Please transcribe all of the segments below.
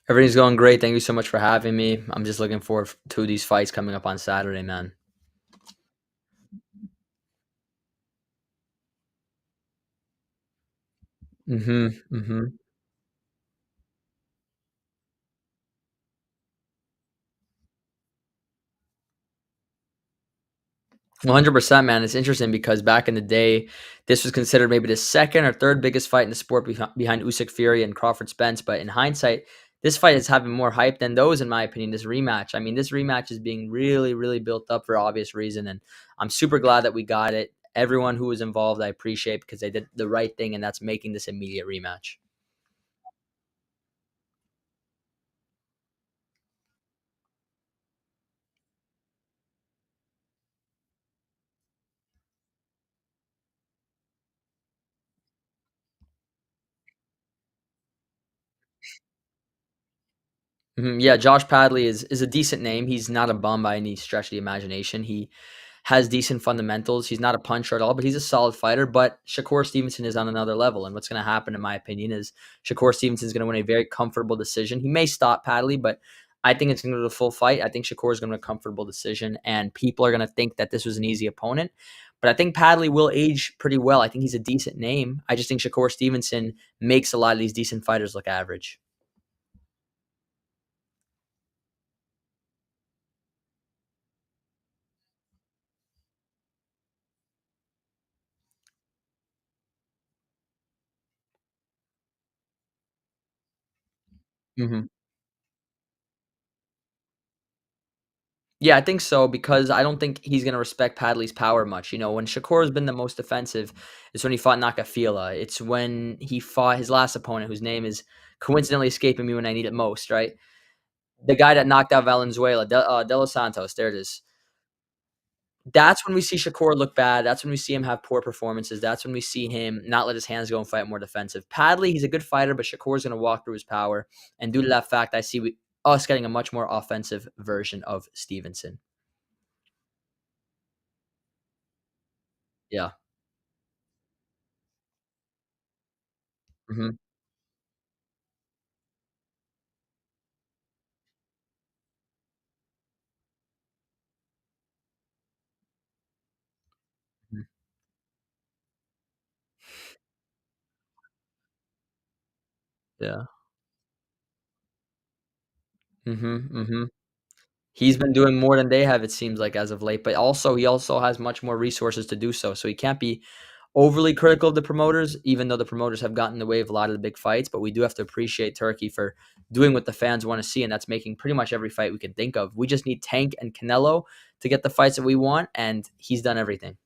Everything's going great. Thank you so much for having me. I'm just looking forward to these fights coming up on Saturday, man. Mhm, mhm. 100%, man. It's interesting because back in the day, this was considered maybe the second or third biggest fight in the sport behind Usyk Fury and Crawford Spence. But in hindsight, this fight is having more hype than those, in my opinion. This rematch. I mean, this rematch is being really, really built up for obvious reason, and I'm super glad that we got it. Everyone who was involved, I appreciate because they did the right thing, and that's making this immediate rematch. Mhm, yeah, Josh Padley is a decent name. He's not a bum by any stretch of the imagination. He has decent fundamentals. He's not a puncher at all, but he's a solid fighter. But Shakur Stevenson is on another level. And what's going to happen, in my opinion, is Shakur Stevenson is going to win a very comfortable decision. He may stop Padley, but I think it's going to go to the full fight. I think Shakur is going to win a comfortable decision, and people are going to think that this was an easy opponent. But I think Padley will age pretty well. I think he's a decent name. I just think Shakur Stevenson makes a lot of these decent fighters look average. Mhm. Yeah, I think so because I don't think he's gonna respect Padley's power much. You know, when Shakur's been the most offensive is when he fought Nakafila. It's when he fought his last opponent, whose name is coincidentally escaping me when I need it most, right? The guy that knocked out Valenzuela, De Los Santos. There it is. That's when we see Shakur look bad. That's when we see him have poor performances. That's when we see him not let his hands go and fight more defensive. Padley, he's a good fighter, but Shakur's gonna walk through his power. And due to that fact, I see us getting a much more offensive version of Stevenson. Yeah. Mhm. Mhm. Yeah. Mhm, mhm. He's been doing more than they have, it seems like, as of late, but also he also has much more resources to do so, so he can't be overly critical of the promoters, even though the promoters have gotten in the way of a lot of the big fights, but we do have to appreciate Turkey for doing what the fans wanna see, and that's making pretty much every fight we can think of. We just need Tank and Canelo to get the fights that we want, and he's done everything.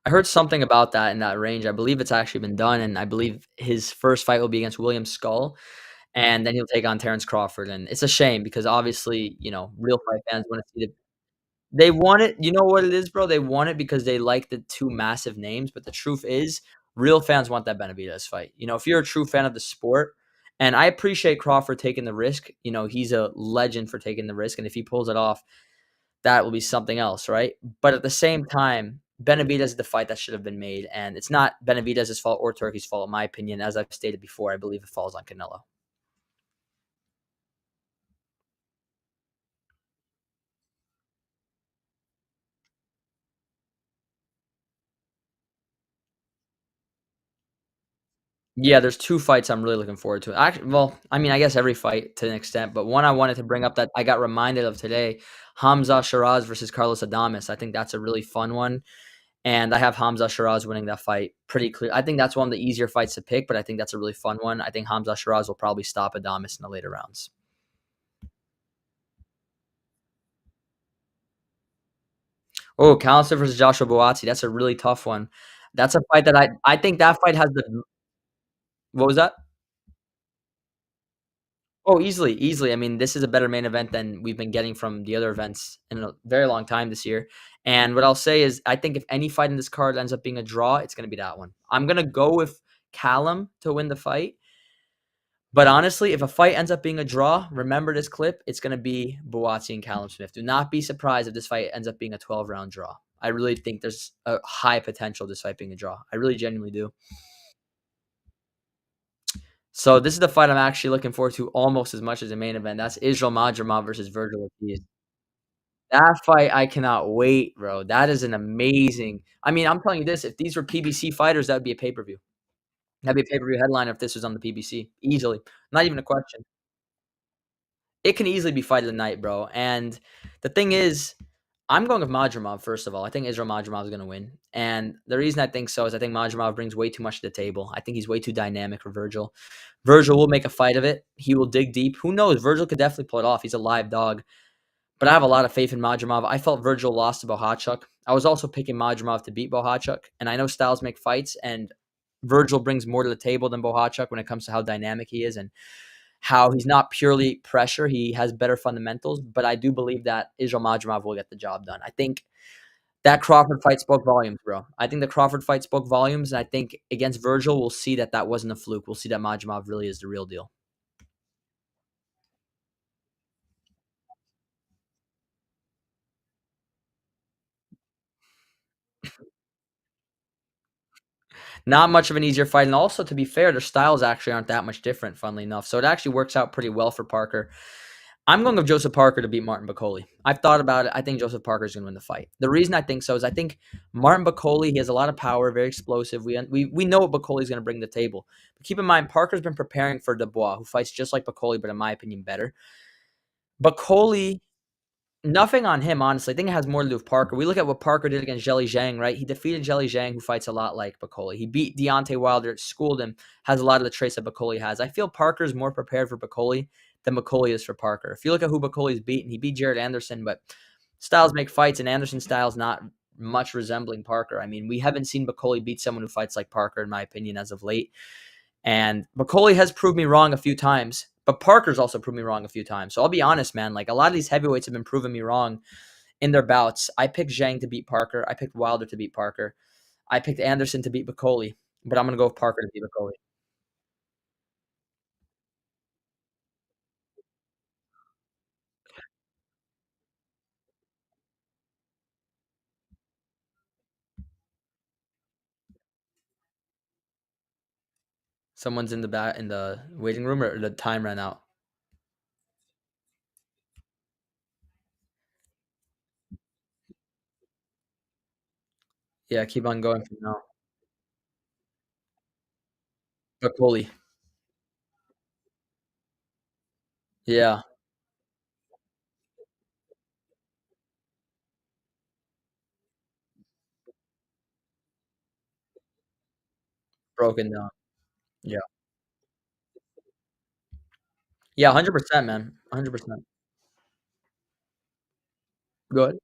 I heard something about that in that range. I believe it's actually been done, and I believe his first fight will be against William Skull. And then he'll take on Terence Crawford, and it's a shame because obviously, real fight fans wanna see they want it. You know what it is, bro? They want it because they like the 2 massive names, but the truth is, real fans want that Benavidez fight. If you're a true fan of the sport, and I appreciate Crawford taking the risk, he's a legend for taking the risk, and if he pulls it off, that will be something else, right? But at the same time, Benavidez is the fight that should have been made, and it's not Benavidez's fault or Turkey's fault, in my opinion. As I've stated before, I believe it falls on Canelo. Yeah, there's 2 fights I'm really looking forward to. Well, I mean, I guess every fight to an extent, but one I wanted to bring up that I got reminded of today, Hamza Shiraz versus Carlos Adames. I think that's a really fun one, and I have Hamza Shiraz winning that fight pretty clear. I think that's one of the easier fights to pick, but I think that's a really fun one. I think Hamza Shiraz will probably stop Adames in the later rounds. Oh, Callison versus Joshua Buatsi, that's a really tough one. That's a fight that I think that fight has the what was that? Oh, easily, easily. I mean, this is a better main event than we've been getting from the other events in a very long time this year. And what I'll say is, I think if any fight in this card ends up being a draw, it's going to be that one. I'm going to go with Callum to win the fight, But honestly, if a fight ends up being a draw, remember this clip. It's going to be Buatsi and Callum Smith. Do not be surprised if this fight ends up being a 12-round draw. I really think there's a high potential of this fight being a draw. I really genuinely do. So this is the fight I'm actually looking forward to almost as much as the main event. That's Israel Madrimov versus Virgil Ortiz. That fight, I cannot wait, bro. That is an amazing. I mean, I'm telling you this: if these were PBC fighters, that would be a pay per view. That'd be a pay per view headliner if this was on the PBC, easily. Not even a question. It can easily be fight of the night, bro. And the thing is, I'm going with Madrimov, first of all. I think Israel Madrimov is going to win. And the reason I think so is I think Madrimov brings way too much to the table. I think he's way too dynamic for Virgil. Virgil will make a fight of it. He will dig deep. Who knows? Virgil could definitely pull it off. He's a live dog. But I have a lot of faith in Madrimov. I felt Virgil lost to Bohachuk. I was also picking Madrimov to beat Bohachuk. And I know styles make fights, and Virgil brings more to the table than Bohachuk when it comes to how dynamic he is and how he's not purely pressure. He has better fundamentals, but I do believe that Israel Madrimov will get the job done. I think that Crawford fight spoke volumes, bro. I think the Crawford fight spoke volumes, and I think against Virgil, we'll see that that wasn't a fluke. We'll see that Madrimov really is the real deal. Not much of an easier fight, and also to be fair, their styles actually aren't that much different, funnily enough. So it actually works out pretty well for Parker. I'm going with Joseph Parker to beat Martin Bakoli. I've thought about it. I think Joseph Parker is going to win the fight. The reason I think so is I think Martin Bakoli, he has a lot of power, very explosive. We know what Bakoli is going to bring to the table. But keep in mind, Parker's been preparing for Dubois, who fights just like Bakoli, but in my opinion, better. Bakoli, nothing on him, honestly. I think it has more to do with Parker. We look at what Parker did against Jelly Zhang, right? He defeated Jelly Zhang, who fights a lot like Bakoli. He beat Deontay Wilder, schooled him, has a lot of the traits that Bakoli has. I feel Parker's more prepared for Bakoli than Bakoli is for Parker. If you look at who Bakoli's beaten, he beat Jared Anderson, but styles make fights, and Anderson's style is not much resembling Parker. I mean, we haven't seen Bakoli beat someone who fights like Parker, in my opinion, as of late. And Bakoli has proved me wrong a few times, but Parker's also proved me wrong a few times. So I'll be honest, man. Like a lot of these heavyweights have been proving me wrong in their bouts. I picked Zhang to beat Parker. I picked Wilder to beat Parker. I picked Anderson to beat Bakoli, but I'm gonna go with Parker to beat Bakoli. Someone's in the in the waiting room, or the time ran out. Yeah, keep on going for now. Bakoli. Yeah, broken down. Yeah, yeah, 100%, man. 100%. Good.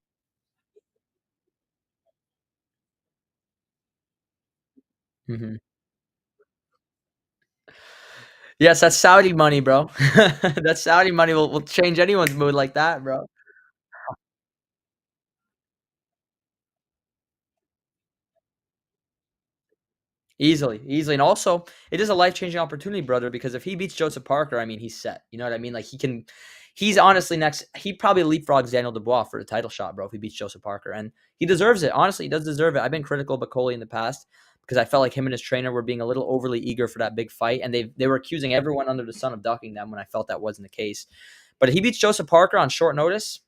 Hmm. Yes, that's Saudi money, bro. That Saudi money will change anyone's mood like that, bro. Easily, easily, and also, it is a life-changing opportunity, brother, because if he beats Joseph Parker, I mean, he's set, you know what I mean? Like, he's honestly next he probably leapfrogs Daniel Dubois for the title shot, bro, if he beats Joseph Parker, and he deserves it. Honestly, he does deserve it. I've been critical of Bakoli in the past because I felt like him and his trainer were being a little overly eager for that big fight, and they were accusing everyone under the sun of ducking them when I felt that wasn't the case. But if he beats Joseph Parker on short notice,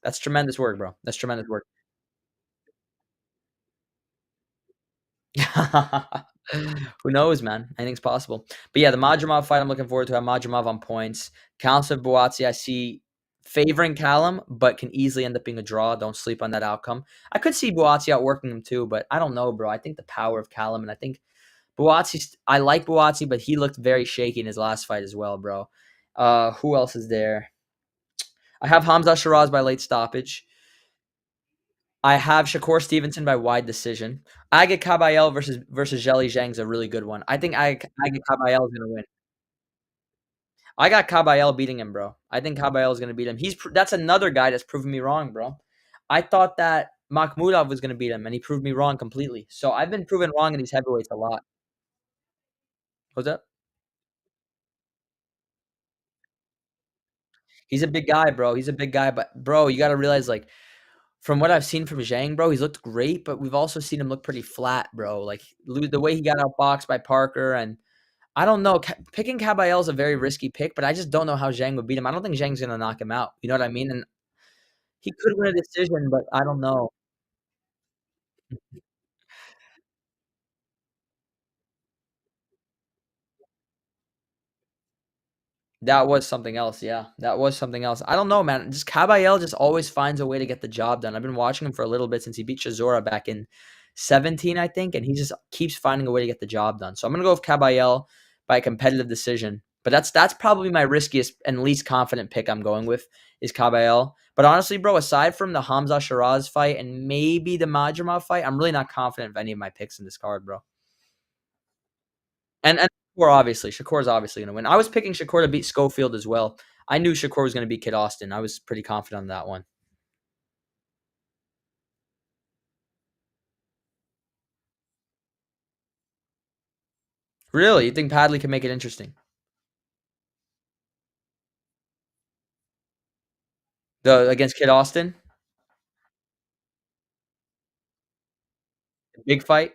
that's tremendous work, bro. That's tremendous work. Who knows, man? Anything's possible. But yeah, the Madrimov fight I'm looking forward to. I have Madrimov on points. Callum Buatsi, I see favoring Callum, but can easily end up being a draw. Don't sleep on that outcome. I could see Buatsi outworking him too, but I don't know, bro. I think the power of Callum, and I think Buatsi. I like Buatsi, but he looked very shaky in his last fight as well, bro. Who else is there? I have Hamza Shiraz by late stoppage. I have Shakur Stevenson by wide decision. Aga Kabayel versus Jelly Zhang's a really good one. I think Aga Kabayel is gonna win. I got Kabayel beating him, bro. I think Kabayel is gonna beat him. That's another guy that's proven me wrong, bro. I thought that Makhmudov was gonna beat him, and he proved me wrong completely. So I've been proven wrong in these heavyweights a lot. What's that? He's a big guy, bro. He's a big guy, but bro, you gotta realize, like, from what I've seen from Zhang, bro, he's looked great, but we've also seen him look pretty flat, bro. Like, the way he got outboxed by Parker, and I don't know, picking Caballel is a very risky pick, but I just don't know how Zhang would beat him. I don't think Zhang's gonna knock him out, you know what I mean? And he could win a decision, but I don't know. That was something else, yeah. That was something else. I don't know, man. Just Caballel just always finds a way to get the job done. I've been watching him for a little bit since he beat Chisora back in 17, I think, and he just keeps finding a way to get the job done. So I'm gonna go with Caballel by a competitive decision. But that's probably my riskiest and least confident pick I'm going with is Caballel. But honestly, bro, aside from the Hamza Shiraz fight and maybe the Majramov fight, I'm really not confident of any of my picks in this card, bro. And Shakur is obviously gonna win. I was picking Shakur to beat Schofield as well. I knew Shakur was gonna beat Kid Austin. I was pretty confident on that one. Really? You think Padley can make it interesting? The against Kid Austin? Big fight?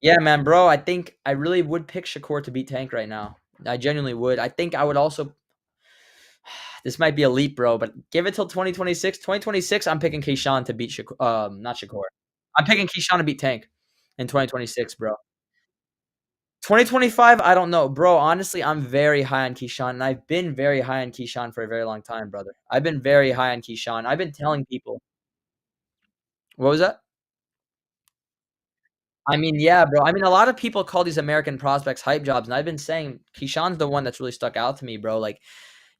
Yeah, man, bro. I think I really would pick Shakur to beat Tank right now. I genuinely would. I think I would also this might be a leap, bro, but give it till 2026. 2026, I'm picking Keyshawn to beat Shakur, not Shakur. I'm picking Keyshawn to beat Tank in 2026, bro. 2025, I don't know, bro. Honestly, I'm very high on Keyshawn, and I've been very high on Keyshawn for a very long time, brother. I've been very high on Keyshawn. I've been telling people. What was that? I mean, yeah, bro. I mean, a lot of people call these American prospects hype jobs, and I've been saying Keyshawn's the one that's really stuck out to me, bro. Like,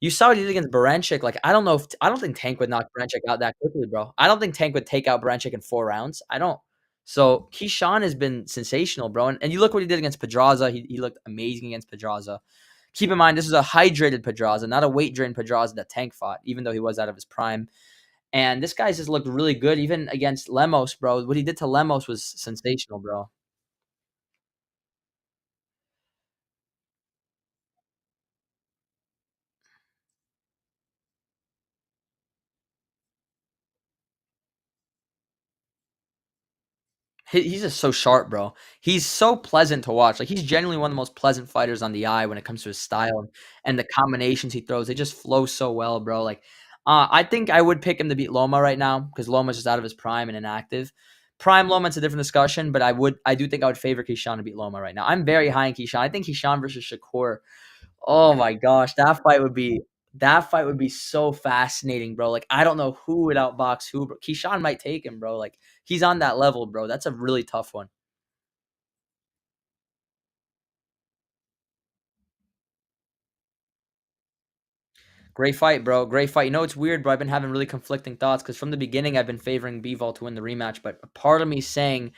you saw what he did against Baranchyk. Like, I don't think Tank would knock Baranchyk out that quickly, bro. I don't think Tank would take out Baranchyk in 4 rounds. I don't. So Keyshawn has been sensational, bro. And you look what he did against Pedraza. He looked amazing against Pedraza. Keep in mind, this is a hydrated Pedraza, not a weight drained Pedraza that Tank fought, even though he was out of his prime. And this guy's just looked really good, even against Lemos, bro. What he did to Lemos was sensational, bro. He's just so sharp, bro. He's so pleasant to watch. Like, he's genuinely one of the most pleasant fighters on the eye when it comes to his style and the combinations he throws. They just flow so well, bro. Like, I think I would pick him to beat Loma right now because Loma's just out of his prime and inactive. Prime Loma, it's a different discussion, but I do think I would favor Keyshawn to beat Loma right now. I'm very high in Keyshawn. I think Keyshawn versus Shakur. Oh my gosh, that fight would be so fascinating, bro. Like, I don't know who would outbox who, but Keyshawn might take him, bro. Like, he's on that level, bro. That's a really tough one. Great fight, bro. Great fight. You know, it's weird, bro. I've been having really conflicting thoughts because from the beginning, I've been favoring Bivol to win the rematch. But a part of me saying,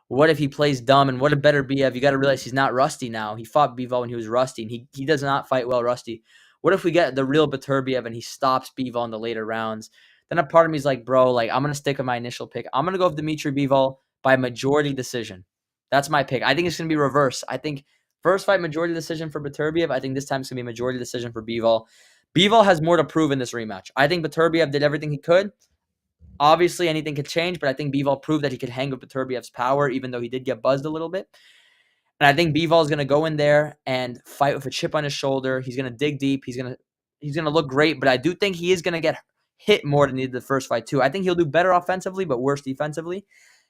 what if he plays dumb and what a better BF? You got to realize he's not rusty now. He fought Bivol when he was rusty, and he does not fight well rusty. What if we get the real Baturbiev and he stops Bivol in the later rounds? Then a part of me is like, bro, like I'm gonna stick with my initial pick. I'm gonna go with Dmitry Bivol by majority decision. That's my pick. I think it's gonna be reverse. I think first fight majority decision for Baturbiev. I think this time it's gonna be majority decision for Bivol. Bivol has more to prove in this rematch. I think Baturbiev did everything he could. Obviously, anything could change, but I think Bivol proved that he could hang with Beterbiev's power, even though he did get buzzed a little bit. And I think Bivol is going to go in there and fight with a chip on his shoulder. He's going to dig deep. He's gonna look great, but I do think he is going to get hit more than he did the first fight too. I think he'll do better offensively, but worse defensively.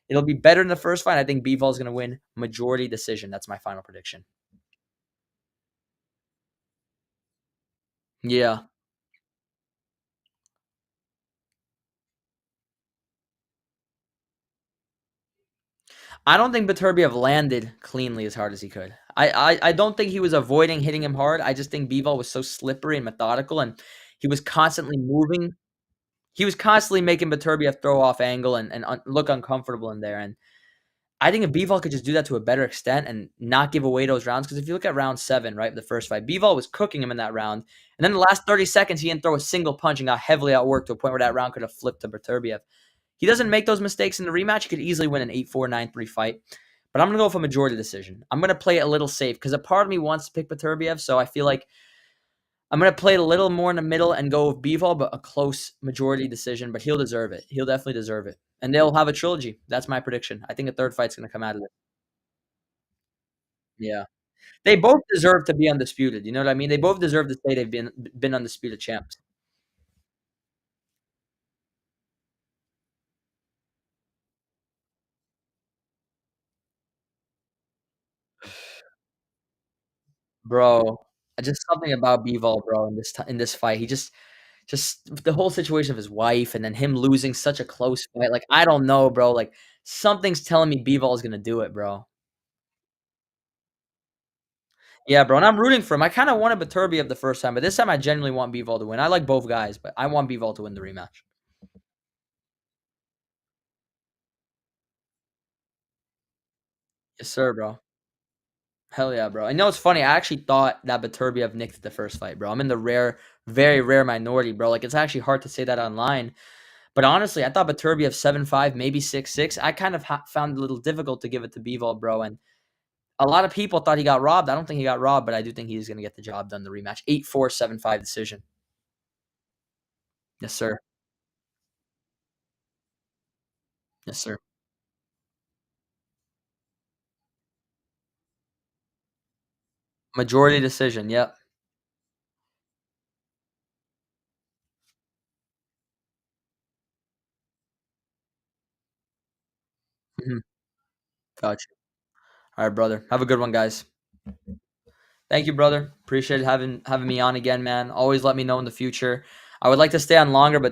It'll be better in the first fight. I think Bivol is going to win majority decision. That's my final prediction. Yeah. I don't think Beterbiev landed cleanly as hard as he could. I don't think he was avoiding hitting him hard. I just think Bivol was so slippery and methodical, and he was constantly moving. He was constantly making Beterbiev throw off angle and look uncomfortable in there. And I think if Bivol could just do that to a better extent and not give away those rounds, because if you look at round 7, right, the first fight, Bivol was cooking him in that round. And then the last 30 seconds, he didn't throw a single punch and got heavily outworked to a point where that round could have flipped to Beterbiev. He doesn't make those mistakes in the rematch. He could easily win an 8-4, 9-3 fight. But I'm going to go for a majority decision. I'm going to play it a little safe because a part of me wants to pick Beterbiev, so I feel like I'm gonna play it a little more in the middle and go with Bivol, but a close majority decision, but he'll deserve it. He'll definitely deserve it. And they'll have a trilogy. That's my prediction. I think a third fight's gonna come out of it. Yeah. They both deserve to be undisputed, you know what I mean? They both deserve to say they've been undisputed champs. Bro, just something about Bivol, bro, in this fight. He just the whole situation of his wife and then him losing such a close fight, like, I don't know, bro, like, something's telling me Bivol is gonna do it, bro. Yeah, bro, and I'm rooting for him. I kinda wanted Beterbiev the first time, but this time I genuinely want Bivol to win. I like both guys, but I want Bivol to win the rematch. Yes, sir, bro. Hell yeah, bro. And you know what's funny? I actually thought that Beterbiev nicked the first fight, bro. I'm in the very rare minority, bro. Like, it's actually hard to say that online. But honestly, I thought Beterbiev 7-5, maybe 6-6. I kind of found it a little difficult to give it to Bivol, bro. And a lot of people thought he got robbed. I don't think he got robbed, but I do think he's going to get the job done, the rematch. 8-4, 7-5 decision. Yes, sir. Yes, sir. Majority decision. Yep. Mhm. Gotcha. All right, brother. Have a good one, guys. Thank you, brother. Appreciate having me on again, man. Always let me know in the future. I would like to stay on longer, but